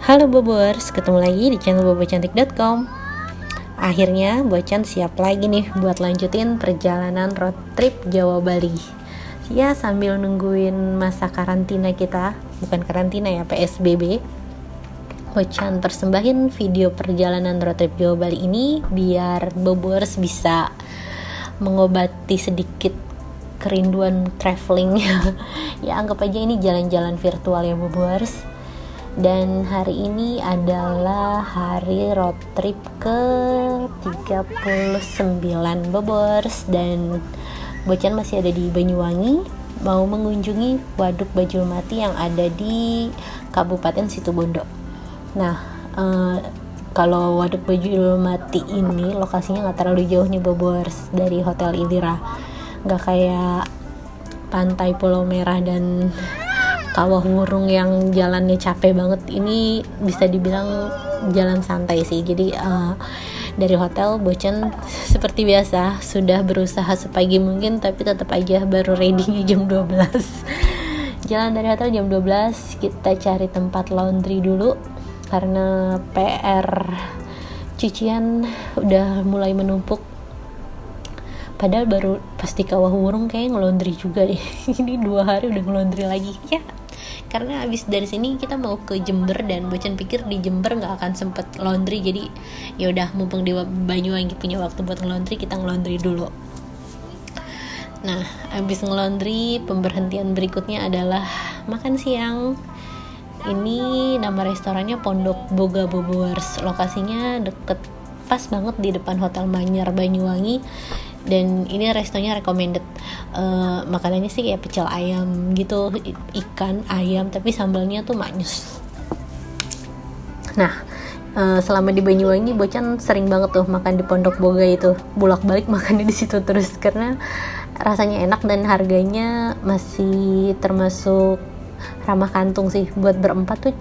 Halo Bobers, ketemu lagi di channel bobocantik.com. Akhirnya Bocan siap lagi nih buat lanjutin perjalanan road trip Jawa Bali. Ya sambil nungguin masa karantina kita, bukan karantina ya, PSBB. Bocan persembahin video perjalanan road trip Jawa Bali ini biar Bobers bisa mengobati sedikit kerinduan traveling. Ya anggap aja ini jalan-jalan virtual ya Bobers. Dan hari ini adalah hari road trip ke 39 Bobers, dan Bocan masih ada di Banyuwangi, mau mengunjungi Waduk Bajulmati yang ada di Kabupaten Situbondo. Nah, kalau Waduk Bajulmati ini lokasinya nggak terlalu jauh nih Bobers dari Hotel Ilira, nggak kayak Pantai Pulau Merah dan Kawah Wurung yang jalannya capek banget. Ini bisa dibilang jalan santai sih. Jadi dari hotel Bocan seperti biasa sudah berusaha sepagi mungkin, tapi tetap aja baru ready jam 12. Jalan dari hotel jam 12, kita cari tempat laundry dulu karena PR cucian udah mulai menumpuk. Padahal baru pasti Kawah Wurung kayak ngelondri juga deh. Ini 2 hari udah ngelondri lagi ya, karena abis dari sini kita mau ke Jember, dan Bocan pikir di Jember nggak akan sempet laundry. Jadi yaudah, mumpung di Banyuwangi punya waktu buat ngelondri, kita ngelondri dulu. Nah, abis ngelondri, pemberhentian berikutnya adalah makan siang. Ini nama restorannya Pondok Boga Bobers. Lokasinya deket, pas banget di depan Hotel Manyar Banyuwangi. Dan ini restonya recommended. Makanannya sih kayak pecel ayam gitu, ikan ayam, tapi sambalnya tuh maknyus. Nah, selama di Banyuwangi Bocan sering banget tuh makan di Pondok Boga itu, bolak-balik makannya di situ terus karena rasanya enak dan harganya masih termasuk ramah kantung sih. Buat berempat tuh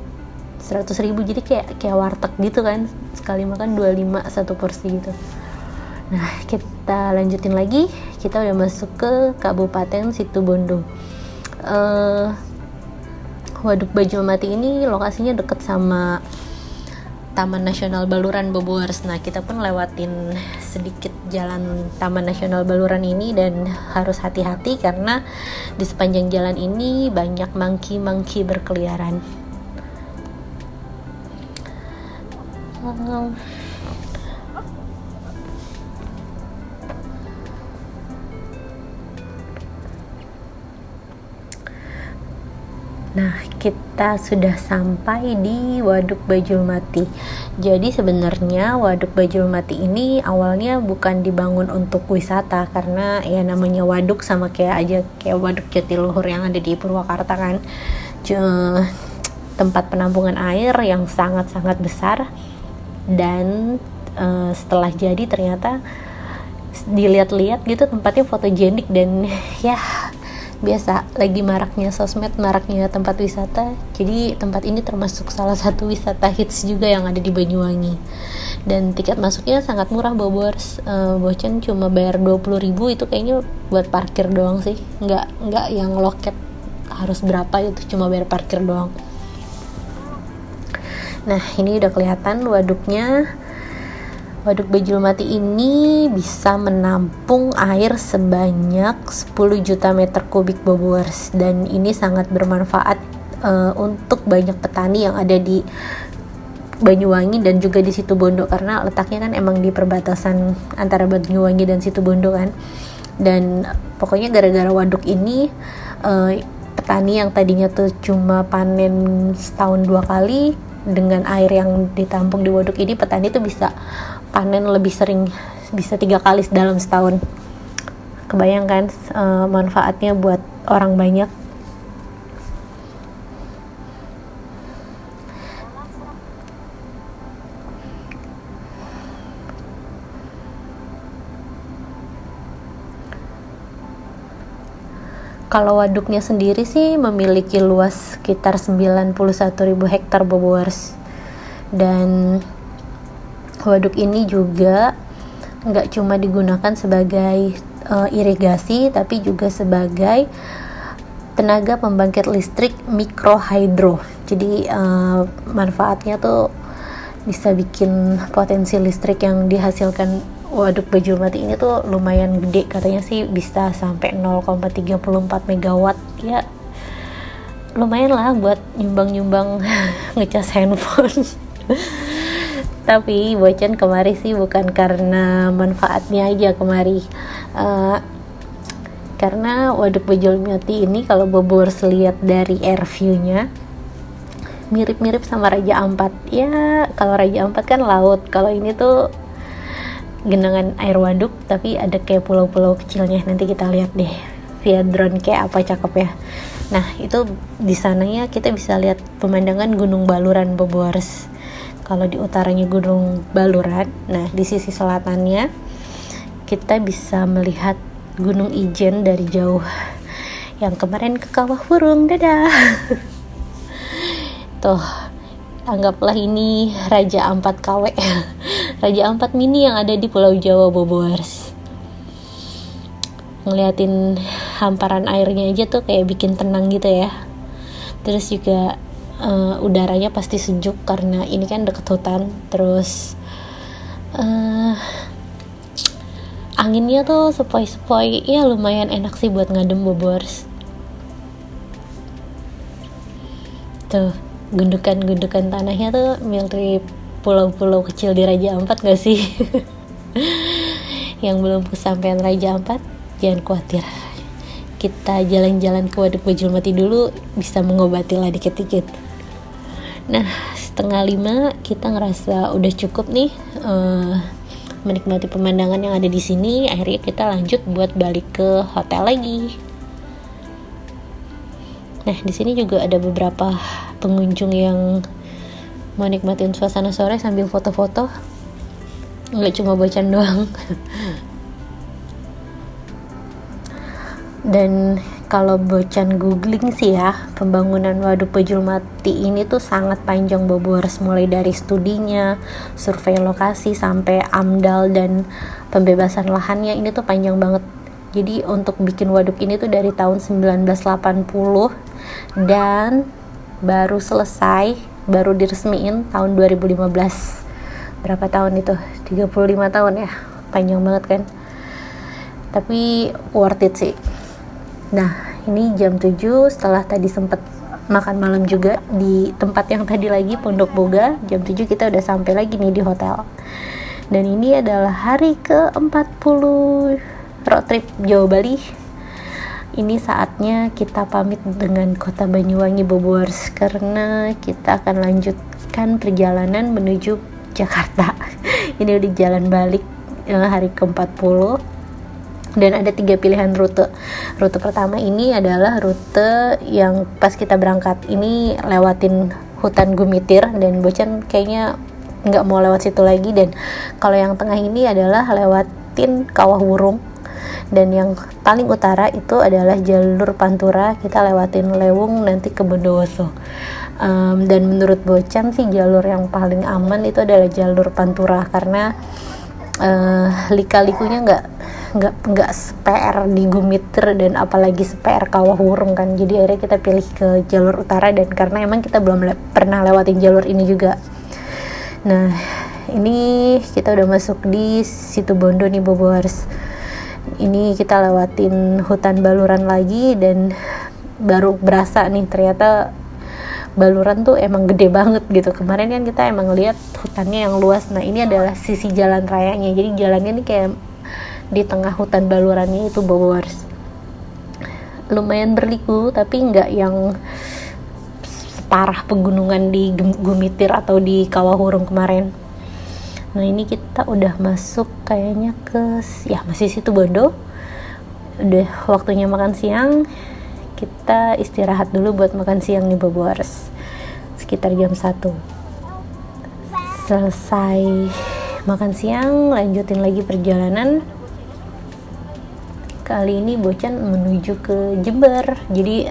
100.000, jadi kayak warteg gitu kan, sekali makan 25 satu porsi gitu. Nah, kita lanjutin lagi. Kita udah masuk ke Kabupaten Situbondo. Waduk Bajulmati ini lokasinya deket sama Taman Nasional Baluran Bobers. Nah, kita pun lewatin sedikit jalan Taman Nasional Baluran ini, dan harus hati-hati karena di sepanjang jalan ini banyak monkey berkeliaran. Nah, kita sudah sampai di Waduk Bajulmati. Jadi sebenarnya Waduk Bajulmati ini awalnya bukan dibangun untuk wisata, karena ya namanya waduk sama kayak Waduk Jatiluhur yang ada di Purwakarta kan. Tempat penampungan air yang sangat-sangat besar, dan setelah jadi ternyata dilihat-lihat gitu tempatnya fotogenik, dan ya biasa lagi maraknya sosmed, maraknya tempat wisata. Jadi tempat ini termasuk salah satu wisata hits juga yang ada di Banyuwangi. Dan tiket masuknya sangat murah Bobers. Bocan cuma bayar 20.000, itu kayaknya buat parkir doang sih. Nggak yang loket harus berapa, itu cuma bayar parkir doang. Nah, ini udah kelihatan waduknya. Waduk Bajulmati ini bisa menampung air sebanyak 10 juta meter kubik Bobers, dan ini sangat bermanfaat untuk banyak petani yang ada di Banyuwangi dan juga di Situbondo, karena letaknya kan emang di perbatasan antara Banyuwangi dan Situbondo kan. Dan pokoknya gara-gara waduk ini, petani yang tadinya tuh cuma panen setahun 2 kali, dengan air yang ditampung di waduk ini petani tuh bisa panen lebih sering, bisa 3 kali dalam setahun. Kebayangkan manfaatnya buat orang banyak. Kalau waduknya sendiri sih memiliki luas sekitar 91.000 hektar Bobers. Dan waduk ini juga nggak cuma digunakan sebagai irigasi, tapi juga sebagai tenaga pembangkit listrik mikrohidro. Jadi manfaatnya tuh bisa bikin potensi listrik yang dihasilkan waduk Bajulmati ini tuh lumayan gede, katanya sih bisa sampai 0,34 megawatt ya. Lumayan lah buat nyumbang-nyumbang ngecas handphone. Tapi Bocan kemari sih bukan karena manfaatnya aja kemari, karena waduk Bajulmati ini kalau Bobors lihat dari air view-nya mirip-mirip sama Raja Ampat ya. Kalau Raja Ampat kan laut, kalau ini tuh genangan air waduk tapi ada kayak pulau-pulau kecilnya. Nanti kita lihat deh via drone kayak apa cakep ya. Nah itu di sananya kita bisa lihat pemandangan Gunung Baluran Bobors. Kalau di utaranya Gunung Baluran, nah di sisi selatannya kita bisa melihat Gunung Ijen dari jauh. Yang kemarin ke Kawah Burung, dadah. Tuh, anggaplah ini Raja Ampat KW. Raja Ampat mini yang ada di Pulau Jawa Bobors. Ngeliatin hamparan airnya aja tuh kayak bikin tenang gitu ya. Terus juga udaranya pasti sejuk karena ini kan deket hutan. Terus anginnya tuh sepoi-sepoi ya, lumayan enak sih buat ngadem Bobors. Tuh gundukan-gundukan tanahnya tuh mirip pulau-pulau kecil di Raja Ampat gak sih? Yang belum kesampaian Raja Ampat jangan khawatir, kita jalan-jalan ke waduk Bajulmati dulu, bisa mengobati lah dikit-dikit. Nah 4:30 kita ngerasa udah cukup nih menikmati pemandangan yang ada di sini. Akhirnya kita lanjut buat balik ke hotel lagi. Nah di sini juga ada beberapa pengunjung yang mau nikmatin suasana sore sambil foto-foto, nggak cuma Bocan doang. Dan kalau Bocan googling sih ya, pembangunan waduk Bajulmati ini tuh sangat panjang Bobors, mulai dari studinya, survei lokasi, sampai AMDAL dan pembebasan lahannya, ini tuh panjang banget. Jadi untuk bikin waduk ini tuh dari tahun 1980 dan baru selesai, baru diresmiin tahun 2015. Berapa tahun itu? 35 tahun ya, panjang banget kan. Tapi worth it sih. Nah ini jam 7, setelah tadi sempet makan malam juga di tempat yang tadi lagi, Pondok Boga. Jam 7 kita udah sampai lagi nih di hotel. Dan ini adalah hari ke-40 road trip Jawa Bali. Ini saatnya kita pamit dengan kota Banyuwangi Bobors, karena kita akan lanjutkan perjalanan menuju Jakarta. Ini udah jalan balik hari ke-40. Dan ada 3 pilihan rute. Rute pertama ini adalah rute yang pas kita berangkat ini lewatin hutan Gumitir, dan Bocan kayaknya nggak mau lewat situ lagi. Dan kalau yang tengah ini adalah lewatin Kawah Burung. Dan yang paling utara itu adalah jalur Pantura, kita lewatin Lewung nanti ke Bondowoso. Dan menurut Bocan sih jalur yang paling aman itu adalah jalur Pantura, karena lika-likunya nggak seper di Gumitir dan apalagi seper Kawah Burung kan. Jadi akhirnya kita pilih ke jalur utara, dan karena emang kita belum pernah lewatin jalur ini juga. Nah ini kita udah masuk di Situbondo nih Bobors. Ini kita lewatin hutan Baluran lagi, dan baru berasa nih ternyata Baluran tuh emang gede banget gitu. Kemarin kan kita emang lihat hutannya yang luas. Nah ini adalah sisi jalan rayanya, jadi jalannya nih kayak di tengah hutan Balurannya itu Bobors. Lumayan berliku tapi nggak yang separah pegunungan di Gumitir atau di Kawah Burung kemarin. Nah ini kita udah masuk kayaknya ke, ya masih Situbondo. Udah waktunya makan siang. Kita istirahat dulu buat makan siang nih Bobors, sekitar jam 1. Selesai makan siang, lanjutin lagi perjalanan. Kali ini Bocan menuju ke Jember. Jadi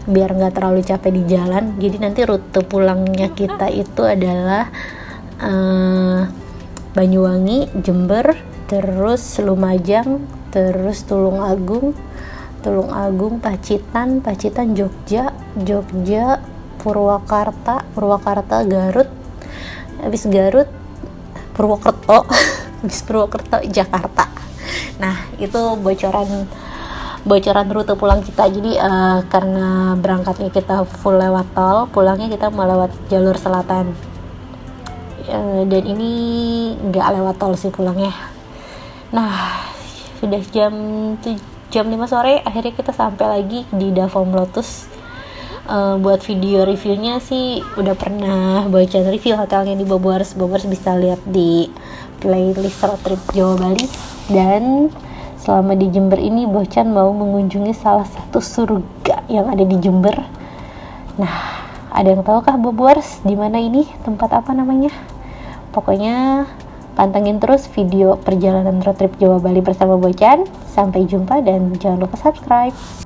biar nggak terlalu capek di jalan, jadi nanti rute pulangnya kita itu adalah Banyuwangi, Jember, terus Lumajang, terus Tulung Agung, Pacitan, Jogja, Purwakarta, Garut, habis Garut Purwokerto, habis Purwokerto Jakarta. Nah, itu bocoran rute pulang kita. Jadi karena berangkatnya kita full lewat tol, pulangnya kita melewat jalur selatan. Dan ini nggak lewat tol sih pulangnya. Nah, sudah jam 5 sore akhirnya kita sampai lagi di Davom Lotus. Buat video reviewnya sih udah pernah bacain review hotelnya di Bobors bisa lihat di playlist Road Trip Jawa Bali. Dan selama di Jember ini Bocan mau mengunjungi salah satu surga yang ada di Jember. Nah, ada yang tahu kah Bobors di mana ini, tempat apa namanya? Pokoknya pantengin terus video perjalanan road trip Jawa Bali bersama Bocan. Sampai jumpa dan jangan lupa subscribe.